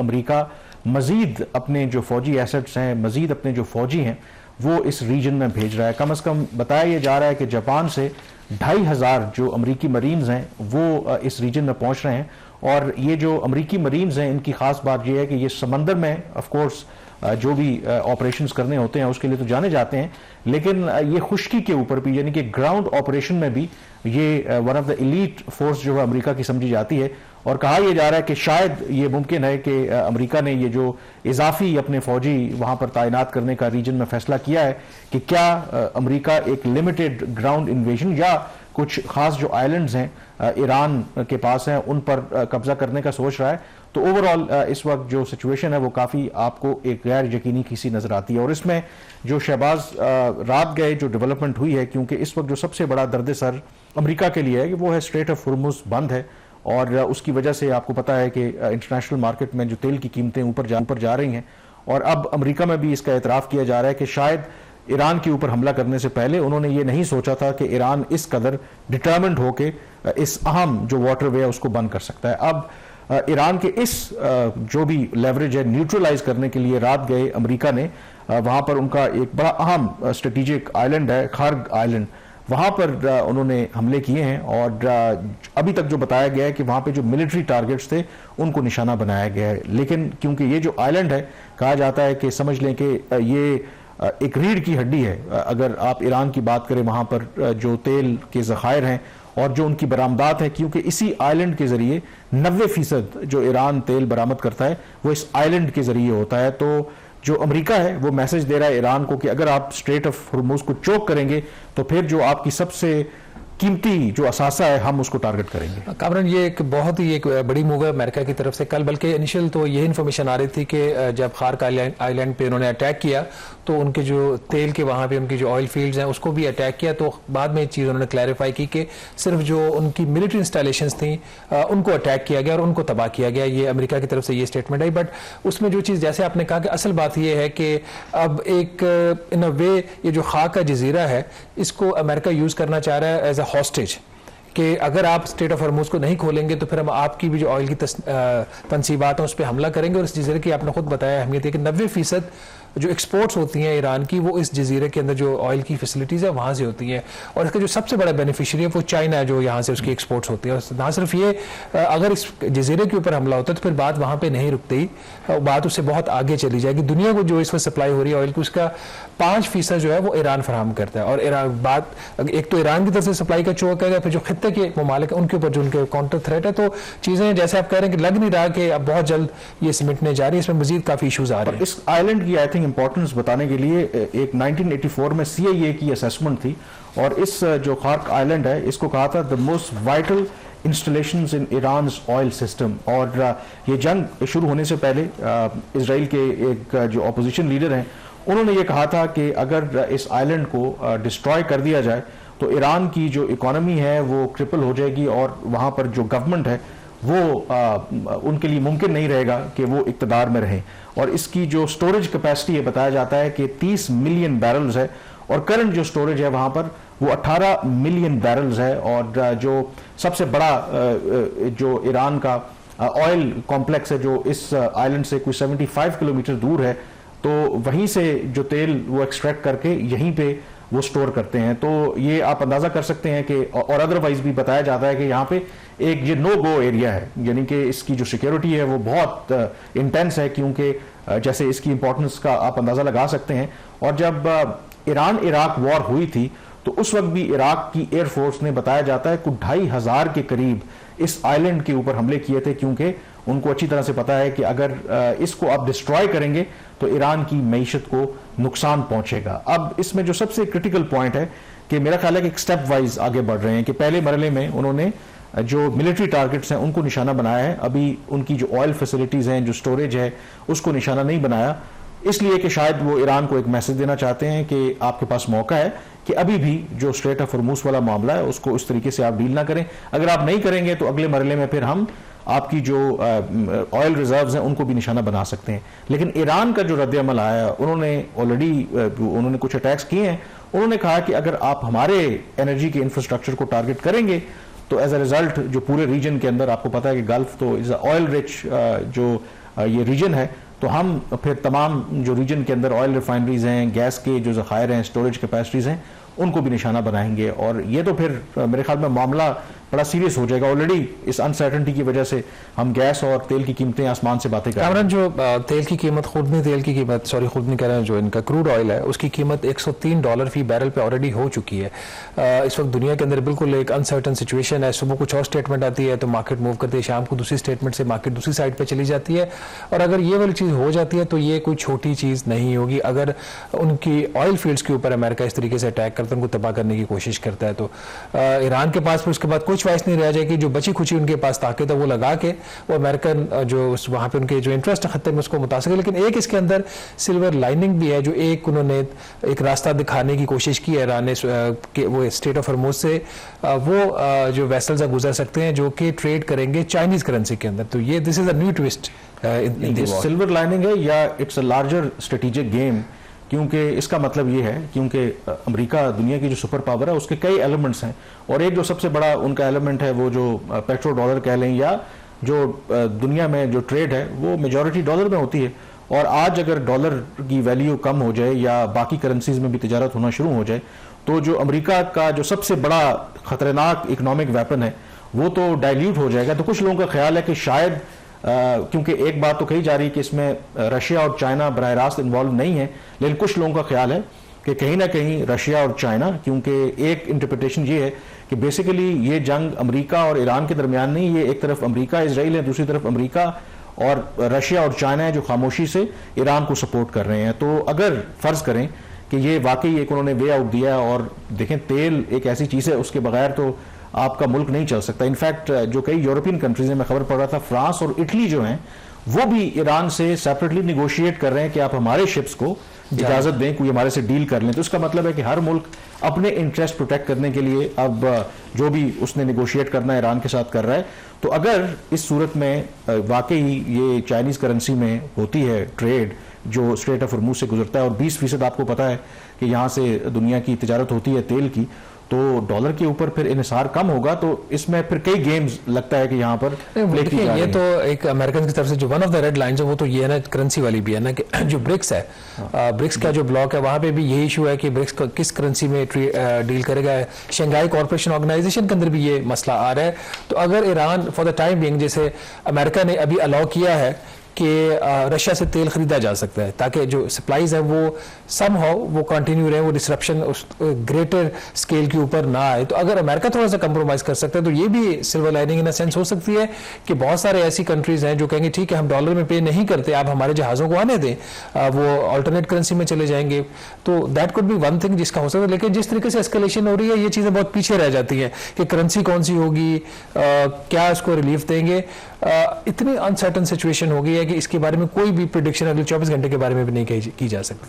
America मजीद अपने जो फौजी एसेट्स हैं, मजीद अपने जो फौजी हैं वो इस रीजन में भेज रहा है। कम से कम बताया यह जा रहा है कि जापान से 2500 जो अमरीकी मरीन्स हैं वो इस रीजन में पहुंच रहे हैं। और ये जो अमरीकी मरीन्स हैं इनकी खास बात यह है कि ये समंदर में ऑफ कोर्स जो भी ऑपरेशंस करने होते हैं उसके लिए तो जाने जाते हैं, लेकिन ये खुश्की के ऊपर भी यानी कि ग्राउंड ऑपरेशन में भी ये one of the elite force जो है अमेरिका की समझी जाती है। और कहा यह जा रहा है कि शायद ये मुमकिन है कि अमेरिका ने ये जो इजाफी अपने फौजी वहां पर तैनात करने का रीजन में फैसला किया है कि क्या अमेरिका एक लिमिटेड ग्राउंड इन्वेजन या कुछ खास जो आइलैंड्स हैं ईरान के पास हैं उन पर कब्जा करने का सोच रहा है। तो ओवरऑल इस वक्त जो सिचुएशन है वो काफ़ी आपको एक गैर यकीनी किसी नज़र आती है। और इसमें जो शहबाज रात गए जो डेवलपमेंट हुई है, क्योंकि इस वक्त जो सबसे बड़ा दर्द सर अमेरिका के लिए है कि वो है स्ट्रेट ऑफ हुर्मुज़ बंद है और उसकी वजह से आपको पता है कि इंटरनेशनल मार्केट में जो तेल की कीमतें ऊपर जा रही हैं। और अब अमेरिका में भी इसका एतराफ़ किया जा रहा है कि शायद ईरान के ऊपर हमला करने से पहले उन्होंने ये नहीं सोचा था कि ईरान इस कदर डिटर्मिन्ड होके इस अहम जो वाटरवे है उसको बंद कर सकता है। अब ईरान के इस जो भी लेवरेज है न्यूट्रलाइज करने के लिए रात गए अमेरिका ने वहां पर उनका एक बड़ा अहम स्ट्रेटेजिक आइलैंड है खर्ग आइलैंड, वहां पर उन्होंने हमले किए हैं। और अभी तक जो बताया गया है कि वहां पे जो मिलिट्री टारगेट्स थे उनको निशाना बनाया गया है। लेकिन क्योंकि ये जो आइलैंड है कहा जाता है कि समझ लें कि ये एक रीढ़ की हड्डी है। अगर आप ईरान की बात करें वहां पर जो तेल के ज़खायर हैं और जो उनकी बरामदात है, क्योंकि इसी आइलैंड के जरिए 90% जो ईरान तेल बरामद करता है वो इस आइलैंड के जरिए होता है। तो जो अमेरिका है वो मैसेज दे रहा है ईरान को कि अगर आप स्ट्रेट ऑफ हुर्मुज़ को चोक करेंगे तो फिर जो आपकी सबसे कीमती जो असासा है हम उसको टारगेट करेंगे। कामरान, ये एक बहुत ही एक बड़ी मूव है अमेरिका की तरफ से। कल बल्कि इनिशियल तो ये इन्फॉर्मेशन आ रही थी कि जब खार्क आइलैंड पे उन्होंने अटैक किया तो उनके जो तेल के वहाँ पे उनकी जो ऑयल फील्ड्स हैं उसको भी अटैक किया। तो बाद में एक चीज़ उन्होंने क्लैरिफाई की कि सिर्फ जो उनकी मिलिट्री इंस्टॉलेशंस थी उनको अटैक किया गया और उनको तबाह किया गया। ये अमेरिका की तरफ से ये स्टेटमेंट आई। बट उसमें जो चीज़ जैसे आपने कहा कि असल बात ये है कि अब एक इन अ वे ये जो खाक का जजीरा है इसको अमेरिका यूज़ करना चाह रहा है एज अ हॉस्टेज कि अगर आप स्ट्रेट ऑफ हॉर्मुज़ को नहीं खोलेंगे तो फिर हम आपकी भी जो ऑयल की तनसीबात हैं उस पर हमला करेंगे। और इस जजीरे की आपने खुद बताया अहमियत है कि 90% जो एक्सपोर्ट्स होती हैं ईरान की वो इस जजीरे के अंदर जो ऑयल की फैसिलिटीज़ है वहाँ से होती हैं। और इसका जो सबसे बड़ा बेनिफिशियरी है वो चाइना है जो यहाँ से उसकी एक्सपोर्ट्स होती है। और ना सिर्फ ये, अगर इस जजीरे के ऊपर हमला होता है तो फिर बात वहाँ पर नहीं रुकती, बात उससे बहुत आगे चली जाएगी। दुनिया को जो इस वक्त सप्लाई हो रही है ऑयल की उसका 5% जो है वो ईरान फराहम करता है। और ईरान बात एक तो ईरान की तरफ से सप्लाई का चोक है, फिर जो खत्ते के ममालिक उनके ऊपर जो उनके काउंटर थ्रेट है। तो चीज़ें जैसे आप कह रहे हैं कि लग नहीं रहा कि अब बहुत जल्द ये सिमटने जा रही है, इसमें मजीद काफ़ी इशूज़ आ रहे हैं। इस आइलैंड की आई थिंक इंपॉर्टेंस बताने के लिए एक 1984 में CIA की असेसमेंट थी और इस जो खार्क आइलैंड है इसको कहा था the most vital installations in Iran's oil system. और ये जंग शुरू होने से पहले इजराइल के एक जो अपोजिशन लीडर हैं उन्होंने ये कहा था कि अगर इस आइलैंड को डिस्ट्रॉय कर दिया जाए तो ईरान की जो इकोनॉमी है वो ट्रिपल हो जाएगी और वहाँ पर जो गवर्नमेंट है वो उनके लिए मुमकिन नहीं रहेगा कि वो इक़्तिदार में रहें। और इसकी जो स्टोरेज कैपेसिटी है बताया जाता है कि 30 मिलियन बैरल्स है और करंट जो स्टोरेज है वहाँ पर वो 18 मिलियन बैरल्स है। और जो सबसे बड़ा जो ईरान का ऑयल कॉम्प्लेक्स है जो इस आइलैंड से कोई 75 किलोमीटर दूर है, तो वहीं से जो तेल वो एक्सट्रैक्ट करके यहीं पे वो स्टोर करते हैं। तो ये आप अंदाजा कर सकते हैं कि और अदरवाइज भी बताया जाता है कि यहाँ पे एक ये नो गो एरिया है, यानी कि इसकी जो सिक्योरिटी है वो बहुत इंटेंस है, क्योंकि जैसे इसकी इंपॉर्टेंस का आप अंदाजा लगा सकते हैं। और जब ईरान इराक वॉर हुई थी तो उस वक्त भी इराक की एयरफोर्स ने बताया जाता है कुछ 2500 के करीब इस आइलैंड के ऊपर हमले किए थे, क्योंकि उनको अच्छी तरह से पता है कि अगर इसको आप डिस्ट्रॉय करेंगे तो ईरान की मईशत को नुकसान पहुंचेगा। अब इसमें जो सबसे क्रिटिकल पॉइंट है कि मेरा ख्याल है कि स्टेप वाइज आगे बढ़ रहे हैं कि पहले मरहले में उन्होंने जो मिलिट्री टारगेट्स हैं उनको निशाना बनाया है, अभी उनकी जो ऑयल फैसिलिटीज़ हैं जो स्टोरेज है उसको निशाना नहीं बनाया, इसलिए कि शायद वो ईरान को एक मैसेज देना चाहते हैं कि आपके पास मौका है कि अभी भी जो स्ट्रेट ऑफ हुर्मुज़ वाला मामला है उसको उस तरीके से आप डील ना करें। अगर आप नहीं करेंगे तो अगले मरहले में फिर हम आपकी जो ऑयल रिजर्व्स हैं उनको भी निशाना बना सकते हैं। लेकिन ईरान का जो रद्द-ए-अमल आया, उन्होंने ऑलरेडी उन्होंने कुछ अटैक्स किए हैं। उन्होंने कहा कि अगर आप हमारे एनर्जी के इंफ्रास्ट्रक्चर को टारगेट करेंगे तो एज अ रिजल्ट जो पूरे रीजन के अंदर आपको पता है कि गल्फ तो इज ऑयल रिच जो ये रीजन है, तो हम फिर तमाम जो रीजन के अंदर ऑयल रिफाइनरीज हैं, गैस के जो ज़खायर हैं, स्टोरेज कैपेसिटीज़ हैं, उनको भी निशाना बनाएंगे। और ये तो फिर मेरे ख्याल में मामला बड़ा सीरियस हो जाएगा। ऑलरेडी इस अनसर्टेनिटी की वजह से हम गैस और तेल की कीमतें आसमान से बातें कर रहे हैं। कामरान, जो तेल की कीमत, खुदनी तेल की कीमत, सॉरी खुद नहीं कह रहे हैं, जो इनका क्रूड ऑयल है उसकी कीमत $103 फी बैरल पे ऑलरेडी हो चुकी है। इस वक्त दुनिया के अंदर बिल्कुल एक अनसर्टन सिचुएशन है। सुबह कुछ और स्टेटमेंट आती है तो मार्केट मूव करती है, शाम को दूसरी स्टेटमेंट से मार्केट दूसरी साइड पर चली जाती है। और अगर ये वाली चीज़ हो जाती है तो ये कोई छोटी चीज़ नहीं होगी। अगर उनकी ऑयल फील्ड्स के ऊपर अमेरिका इस तरीके से अटैक करता है, उनको तबाह करने की कोशिश करता है, तो ईरान के पास फिर उसके बाद कुछ चॉइस नहीं रह जाएगी। जो बची खुची उनके पास ताकत है वो लगा के वो अमेरिकन जो वहाँ पे उनके जो इंटरेस्ट खत्ते में उसको मुतासिर है। लेकिन एक इसके अंदर सिल्वर लाइनिंग भी है, जो एक उन्होंने एक रास्ता दिखाने की कोशिश की है ईरान ने कि वो स्ट्रेट ऑफ हॉर्मुज़ से वो जो वेसल्स गुजर सकते हैं जो कि ट्रेड करेंगे चाइनीज करेंसी के अंदर। तो ये this is a new twist in the silver lining है या it's a larger strategic game, क्योंकि इसका मतलब ये है क्योंकि अमेरिका दुनिया की जो सुपर पावर है उसके कई एलिमेंट्स हैं, और एक जो सबसे बड़ा उनका एलिमेंट है वो जो पेट्रो डॉलर कह लें या जो दुनिया में जो ट्रेड है वो मेजॉरिटी डॉलर में होती है। और आज अगर डॉलर की वैल्यू कम हो जाए या बाकी करेंसीज में भी तिजारत होना शुरू हो जाए तो जो अमेरिका का जो सबसे बड़ा खतरनाक इकोनॉमिक वेपन है वो तो डाइल्यूट हो जाएगा। तो कुछ लोगों का ख्याल है कि शायद क्योंकि एक बात तो कही जा रही है कि इसमें रशिया और चाइना बराह रास्त इन्वॉल्व नहीं है, लेकिन कुछ लोगों का ख्याल है कि कहीं ना कहीं रशिया और चाइना, क्योंकि एक इंटरप्रिटेशन ये है कि बेसिकली ये जंग अमेरिका और ईरान के दरमियान नहीं, ये एक तरफ अमेरिका इसराइल है, दूसरी तरफ अमेरिका और रशिया और चाइना है जो खामोशी से ईरान को सपोर्ट कर रहे हैं। तो अगर फर्ज करें कि ये वाकई एक उन्होंने वे आउट दिया, और देखें तेल एक ऐसी चीज़ है उसके बगैर तो आपका मुल्क नहीं चल सकता। इनफैक्ट जो कई यूरोपियन कंट्रीज में खबर पड़ रहा था, फ्रांस और इटली जो हैं वो भी ईरान से सेपरेटली निगोशिएट कर रहे हैं कि आप हमारे शिप्स को इजाजत दें, कोई हमारे से डील कर लें। तो इसका मतलब है कि हर मुल्क अपने इंटरेस्ट प्रोटेक्ट करने के लिए अब जो भी उसने निगोशिएट करना है ईरान के साथ कर रहा है। तो अगर इस सूरत में वाकई ये चाइनीज करेंसी में होती है ट्रेड जो स्ट्रेट ऑफ हॉर्मुज़ से गुजरता है, और 20% आपको पता है कि यहाँ से दुनिया की तिजारत होती है तेल की, तो डॉलर के ऊपर फिर इन्हिसार कम होगा। तो इसमें फिर कई गेम्स लगता है कि यहाँ पर देखिए, ये तो एक अमेरिकन की तरफ से जो one of the red lines है वो तो ये है ना, करेंसी वाली भी है ना, कि जो ब्रिक्स है, ब्रिक्स का जो ब्लॉक है वहाँ पे भी यही इशू है कि ब्रिक्स किस करेंसी में डील करेगा। शंघाई कॉर्पोरेशन ऑर्गेनाइजेशन के अंदर भी ये मसला आ रहा है। तो अगर Iran for the time being, जैसे अमेरिका ने अभी अलाउ किया है कि रशिया से तेल खरीदा जा सकता है ताकि जो सप्लाईज है वो समहाउ वो कंटिन्यू रहे, वो डिसरप्शन उस ग्रेटर स्केल के ऊपर ना आए। तो अगर अमेरिका थोड़ा सा कंप्रोमाइज कर सकता है तो ये भी silver lining in a sense हो सकती है कि बहुत सारे ऐसी कंट्रीज हैं जो कहेंगे ठीक है हम डॉलर में पे नहीं करते, आप हमारे जहाज़ों को आने दें, वो अल्टरनेट करेंसी में चले जाएंगे। तो that could be one thing जिसका हो सकता है। लेकिन जिस तरीके से एस्केलेशन हो रही है ये चीज़ें बहुत पीछे रह जाती हैं कि करेंसी कौन सी होगी, क्या उसको रिलीफ देंगे। इतनी अनसर्टन सिचुएशन हो गई है कि इसके बारे में कोई भी प्रिडिक्शन अगले 24 घंटे के बारे में भी नहीं की जा सकती।